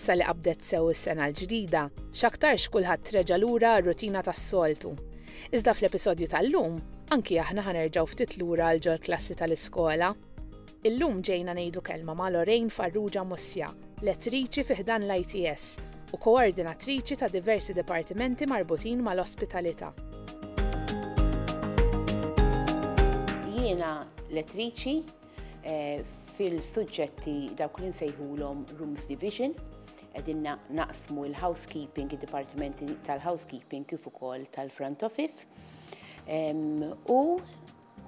Issa li qabdet sew is-sena l-ġdida, x'aktarx kulħadd treġa' lura r-rutina tas-soltu. Iżda fl-episodju tal-lum, anki aħna ħanerġgħu ftit lura l-ġol klassi tal-iskola. Illum ġejna ngħidu kelma ma' Lorraine Farrugia Mussja, lettriċi fi ħdan l-ITS u koordinatriċi ta' diversi dipartimenti marbutin mal-ospitalità. Jiena lettriċi fil-suġġetti dawk li nsejħulhom Rooms Division, qegħdin naqsmu l-housekeeping, id-dipartimenti tal-housekeeping kif ukoll tal-front office, u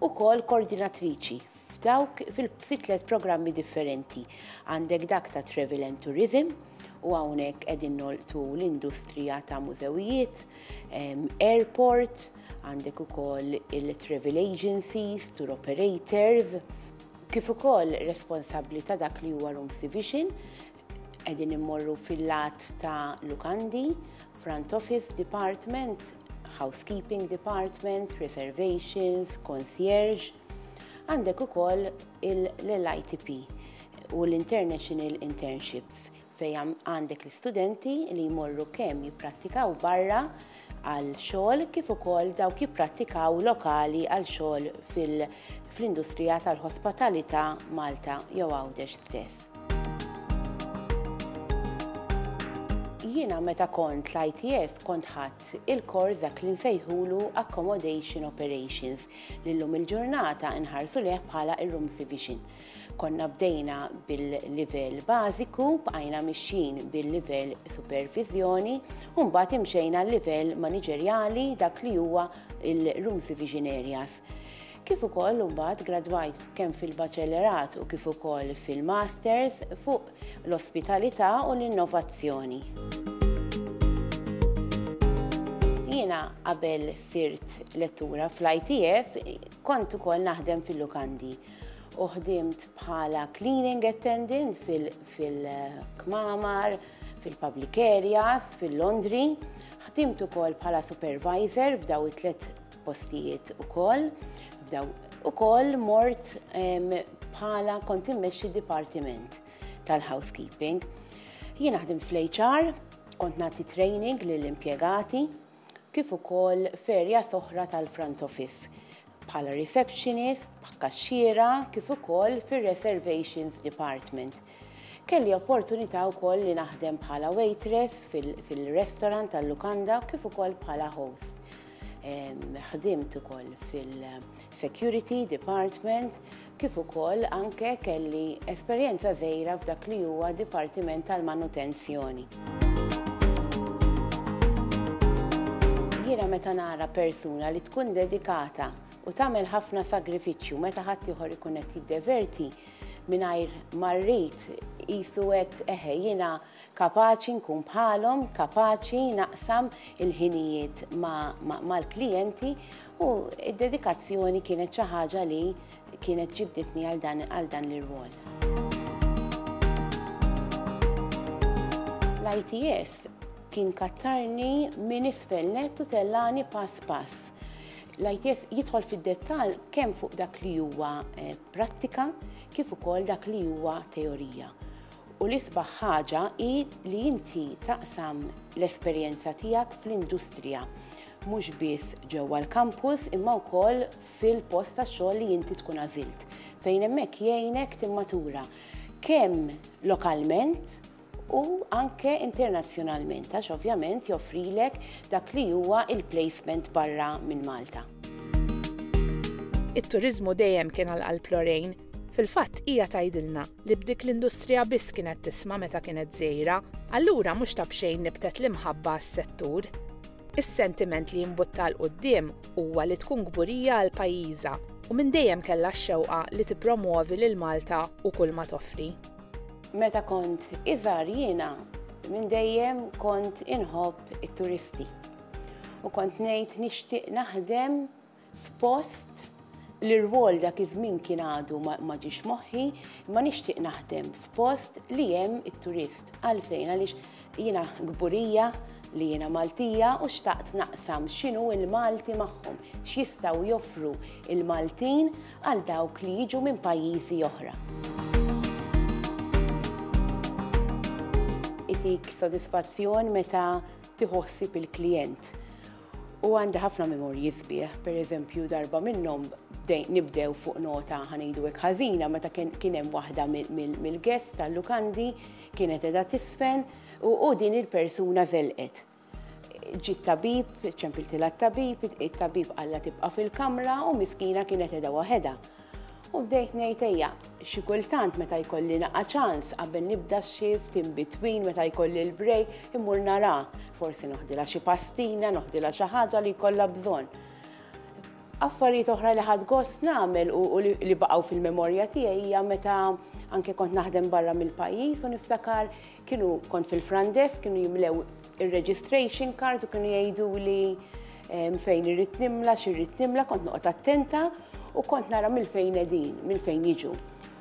ukoll koordinatriċi f'dawk fit-tliet programmi differenti. Għandek dak ta' Travel and Tourism, u hawnhekk qegħdin nolqtu l-industrija ta' mużewijiet, airport, għandek ukoll il-travel agencies, tour operators, kif ukoll responsabbli ta' dak li huwa Rooms Division, qegħdin immorru fil-lat ta' lukandi, front office department, housekeeping department, reservations, concierge. Għandek ukoll l-ITP u l-International Internships fejn għandek l-istudenti li jmorru kemm jipprattikaw barra għal xogħol kif ukoll dawk jipprattikaw lokali għal xogħol fl-industrija tal-ospitalità Malta jew Għawdex stess. Jiena meta kont l-ITS kont ħadd il-kors dak li nsejħulu Accommodation Operations li llum il-ġurnata nħarsu leh bħala ir-Rooms Division. Konna bdejna bil-livell bażiku, bqajna mixjin bil-livell supervizjoni u mbagħad imxejna l-livell maniġerjali dak li huwa il-Rooms Division Areas. Kif ukoll mbagħad gradwajt kemm fil-baċellerat u kif ukoll fil-masters fuq l-ospitalità u l-innovazzjoni. Jiena qabel sirt lettura fl-ITS kont ukoll naħdem fil-lukandi u ħdimt bħala cleaning attendant fil-kmamar, fil-public areas, fil-laundry, ħdimt ukoll bħala supervisor f'daw it-tliet postijiet ukoll, ukoll mort bħala kont immexxi dipartiment tal-housekeeping. Jiena ħdim fl-HR, kont nagħti training lill-impjegati kif ukoll ferja oħra tal-front office bħala receptionist, kaxxiera, kif ukoll fir-reservations department. Kelli opportunità wkoll li naħdem bħala waitress fil-restaurant tal-lukanda kif ukoll bħala host. Ħdimt ukoll fil-security department kif ukoll anke kelli esperjenza żgħira f'dak li huwa dipartiment tal-manutenzjoni. Jiena meta nara persuna li tkun dedikata u tagħmel ħafna sagrifiċċju meta ħadd ieħor ikun qed jiddeverti mingħajr marrit qisu qed jiena kapaċi nkun bħalhom, kapaċi naqsam il-ħinijiet mal-klijenti u d-dedikazzjoni kienet xi ħaġa li kienet ġibditni għal dan l-irwol. L-ITS kien kattarni minn isfel nett u tellani pass pass. L-ITS jidħol fid-dettall kemm fuq dak li huwa prattika kif ukoll dak li huwa teorija. U l-isbaħ ħaġa hi li inti taqsam l-esperjenza tiegħek fl-industrija, mhux biss ġewwa l-campus imma wkoll fil-post tax-xogħol li inti tkun għażilt, fejn hemmhekk jgħinek timmatura kemm lokalment u anke internazzjonalment, għax ovvjament joffrilek dak li huwa il-placement barra minn Malta. It-turiżmu dejjem kien għall-qalb Lorraine. Fil-fatt hija tgħidilna li b'dik l-industrija biss kienet tisma' meta kienet żgħira, allura mhux ta' bxejn nibtet l-imħabba għas-settur. Is-sentiment li jinbutta l quddiem huwa li tkun gburija għal pajjiżha u minn dejjem kellha x-xewqa li tippromovi lil Malta u kull ma toffri. Meta kont iżgħar jiena minn dejjem kont inħobb it-turisti u kont ngħid nixtieq naħdem f'post l-irwol dak iż-żmien kien għadu ma ġiex moħħi, ma nixtieq naħdem f'post li hemm it-turist għalfejn għaliex jiena gburija li jiena Maltija u xtaqt naqsam x'inhu l-Malti magħhom, x'jistgħu joffru il-Maltin għal dawk li jiġu minn pajjiżi oħra. jitik sodisfazzjon meta tiħossib il-klient. U għandi ħafna memorji sbieħ, per eżempju darba minnhom nibdew fuq nota ħanejdu hekk ħażina meta kien hemm waħda mill-guest tal-lukandi kienet qiegħda tisfen u din il-persuna żelqet. Ġiet tabib, ċempiltilha t-tabib, it-tabib qalla tibqa' fil-kamra u miskina kienet qiegħda waħedha. U bdejt ngħid ejja, xi kultant meta jkolli naqa' ċans qabel nibda x-shift in between meta jkolli l-break immur nara, forsi noħdilha xi pastina, noħdilha xi ħaġa li jkollha bżonn. Affarijiet oħra li ħadd gost nagħmel u li baqgħu fil-memorja tiegħi hija meta anke kont naħdem barra mill-pajjiż u niftakar kont fil-front desk kienu jimlew ir-registration card u kienu jgħiduli fejn irrid nimla, x'irrid nimla, kont noqgħod attenta u kont nara mill-fejn qegħdin, mill-fejn jiġu.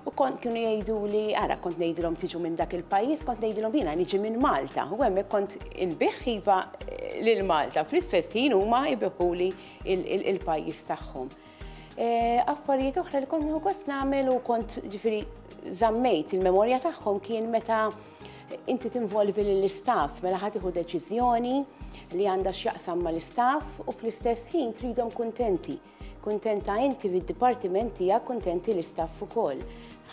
U kienu jgħiduli, ara kont ngħidilhom tiġu minn dak il-pajjiż, kont ngħidilhom jiena niġi minn Malta. U hemmhekk kont inbiħ iva lil Malta, fl-istess ħin huma jbiħuli il-pajjiż tagħhom. Affarijiet oħra li kont gost nagħmel u kont ġifieri żammejt il-memorja tagħhom kien meta inti tinvolvi lill-istaff mela ħadd tieħu deċiżjoni li għandha x'jaqsam mal-istaff u fl-istess ħin tridhom kuntenti. Kuntenta inti fid-dipartiment tiegħek, kuntenti l-istaff ukoll.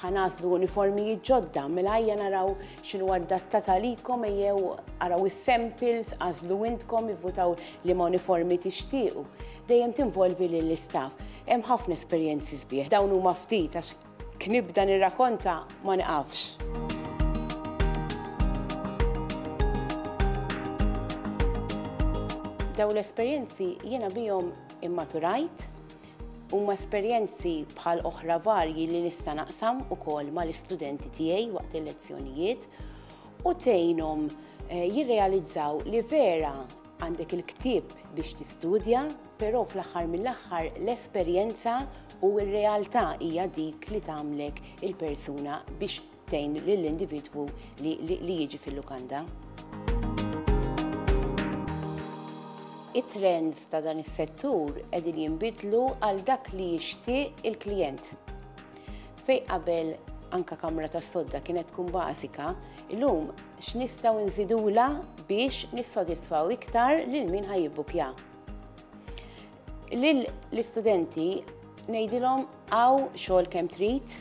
Ħanażlu uniformijiet ġodda, mela ejja naraw x'inhu adattat għalikom ejjew araw is-samples, għażlu intkom ivvutaw liema uniformi tixtiequ. Dejjem tinvolvi lill-istaff. Hemm ħafna esperjenzi sbieħ. Dawn huma ftit għax kien nibda nirrakkonta ma niqafx. Dawn l-esperjenzi jiena bihom immaturajt huma esperjenzi bħal oħra varji li nista' naqsam ukoll mal-istudenti tiegħi waqt il-lezzjonijiet u tgħinhom jirrealizzaw li vera għandek il-ktieb biex tistudja, però fl-aħħar mill-aħħar l-esperjenza u r-realtà hija dik li tagħmlek il-persuna biex tgħin lill-individwu li jiġi fil-lukanda. It-trends ta' dan is-settur qegħdin jinbidlu għal dak li jixtieq il-klijent. Fejn qabel anke kamra tas-sodda kienet tkun bażika, illum x'nistgħu nżidula biex nissodisfaw iktar lil min ħajjibbukja. Lill-istudenti ngħidilhom hawn xogħol kemm trid,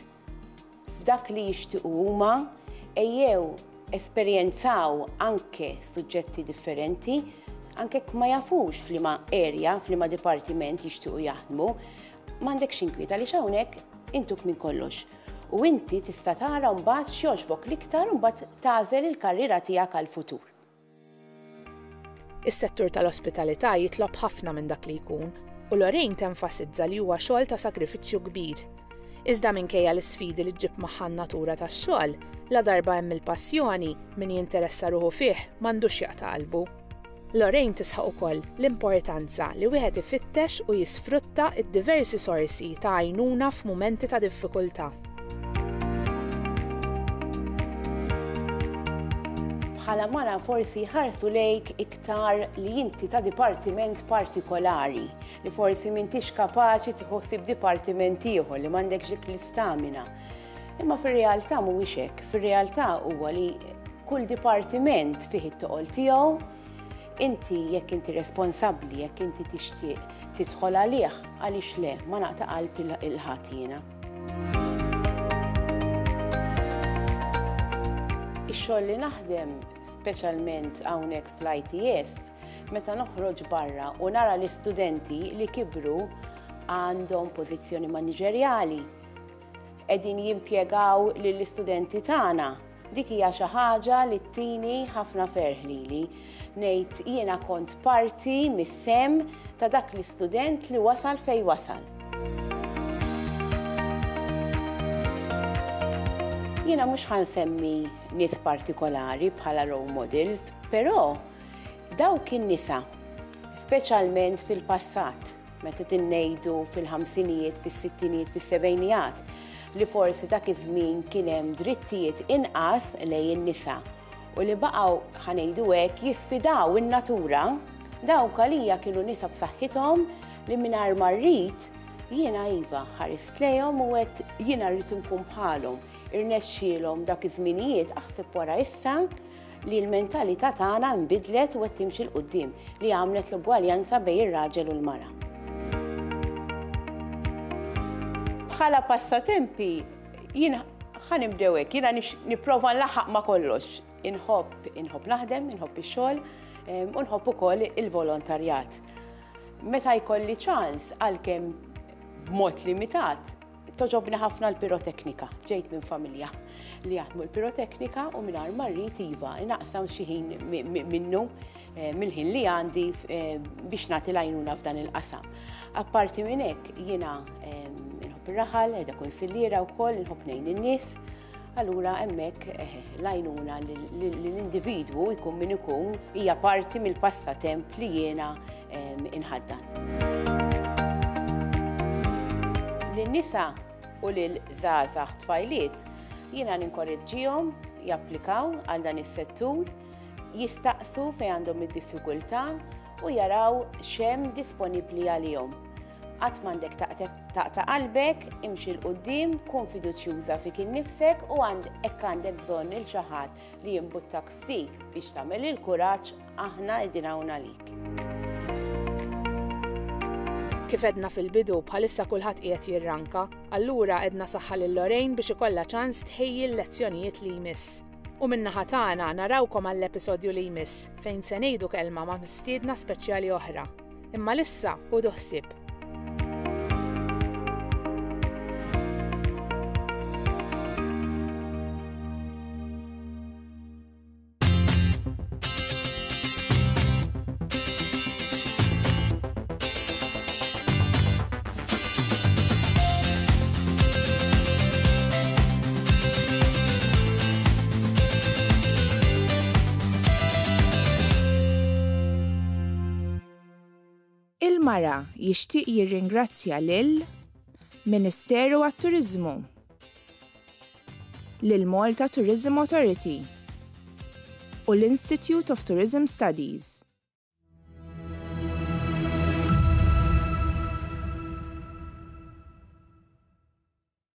f'dak li jixtiequ huma, ejjew esperjenzaw anke suġġetti differenti, anke ma jafux f'liema area, f'liema dipartiment jixtiequ jaħdmu, m'għandekx inkwiet għaliex hawnhekk intuk minn kollox. U inti tista' tara mbagħad x'jogħġbok l-iktar u mbagħad tagħżel il-karriera tiegħek għall-futur. Is-settur tal-ospitalità jitlob ħafna minn dak li jkun u Lorraine tenfasizza li huwa xogħol ta' sagrifiċċju kbir. Iżda minkejja l-isfidi li ġġib magħha n-natura tax-xogħol, la darba hemm il-passjoni min jinteressa ruħu fih m'għandux jaqta' qalbu. Lorraine tisħaq ukoll l-importanza li wieħed ifittex u jisfrutta d-diversi sorsi ta' għajnuna f'mumenti ta' diffikultà. Bħala mara forsi ħarsu lejk iktar li inti ta' dipartiment partikolari, li forsi m'intix kapaċi tħossib dipartiment ieħor li m'għandekx dik l-istamina. Imma fir-realtà mhuwiex hekk, fir-realtà huwa li kull dipartiment fih it-toqol tiegħu. Inti jekk inti responsabbli, jekk inti tixtieq tidħol għalih, għaliex le, ma naqta' qalb il-ħadd jiena. Ix-xogħol li naħdem speċjalment hawnhekk fl-ITS, meta noħroġ barra u nara l-istudenti li kibru għandhom pożizzjoni maniġerjali, qegħdin jimpjegaw lill-istudenti tagħna. Dik hija xi ħaġa li ttini ħafna ferħ lili. Ngħid jiena kont parti mis-sem ta' dak l-istudent li wasal fejn wasal. Jiena mhux ħansemmi nies partikolari bħala role models, però dawk in-nisa, speċjalment fil-passat, meta tinnejdu fil-ħamsinijiet, fis-sittinijiet, fis-sebgħinijat, li forsi dak iż-żmien kien hemm drittijiet inqas lejn in-nisa u li baqgħu ħanejdu hekk jisfidaw in-natura, dawk għalija kienu nisa b'saħħithom li mingħajr ma rrid jiena iva ħarist lejhom u qed jiena rrid inkun bħalhom. Irnexxielhom dak iż-żminijiet aħseb wara issa li l-mentalità tagħna nbidlet u qed timxi l-qudiem li għamlet l-ugwaljanza bejn ir-raġel u l-mara. Bħala passatempi jien ħanibdew hekk, jiena nipprova nlaħħaq ma' kollox. Inħobb naħdem, inħobb ix-xogħol u nħobb ukoll il-volontarjat. Meta jkolli ċans għalkemm b'mod limitat, toġobni ħafna l-piroteknika. Ġejt minn familja li jaħdmu l-piroteknika u mingħajr ma rrid iva inaqsam xi ħin minnu mill-ħin li għandi biex nagħti l-għajnuna f'dan il-qasam. Apparti minn hekk jiena inħobb ir-raħal, qiegħda kunsilliera wkoll inħobb ngħin in-nies. Allura hemmhekk l-għajnuna l-individwu jkun min ikun hija parti mill-passatemp li jiena inħaddan. Lin-nisa u lil-żgħażagħ tfajliet jiena ninkoreġġihom japplikaw għal dan is-settur, jistaqsu fejn għandhom id-diffikultà u jaraw x'hemm disponibbli għalihom. Qatt m'għandek taqta' qalbek, imxi l-qudiem, kun fiduċjuża fik innifsek u hekk għandek bżonn il xi ħadd li jimbuttak ftik biex tagħmel il-kuraġġ aħna qegħdin hawn għalik. Kif edna fil-bidu bħalissa kulħadd qiegħed jirranka, allura edna saħħa lil Lorraine biex ikollha ċans tħejji l-lezzjonijiet li jmiss. U min-naħa tagħna narawkom għall-episodju li jmiss fejn se ngħidu kelma ma' mistiedna speċjali oħra. Imma lissa ħudu ħsieb. Il-mara jixtieq jirringrazzja lil Ministeru għat-Turiżmu, lil Malta Tourism Authority u l-Institute of Tourism Studies.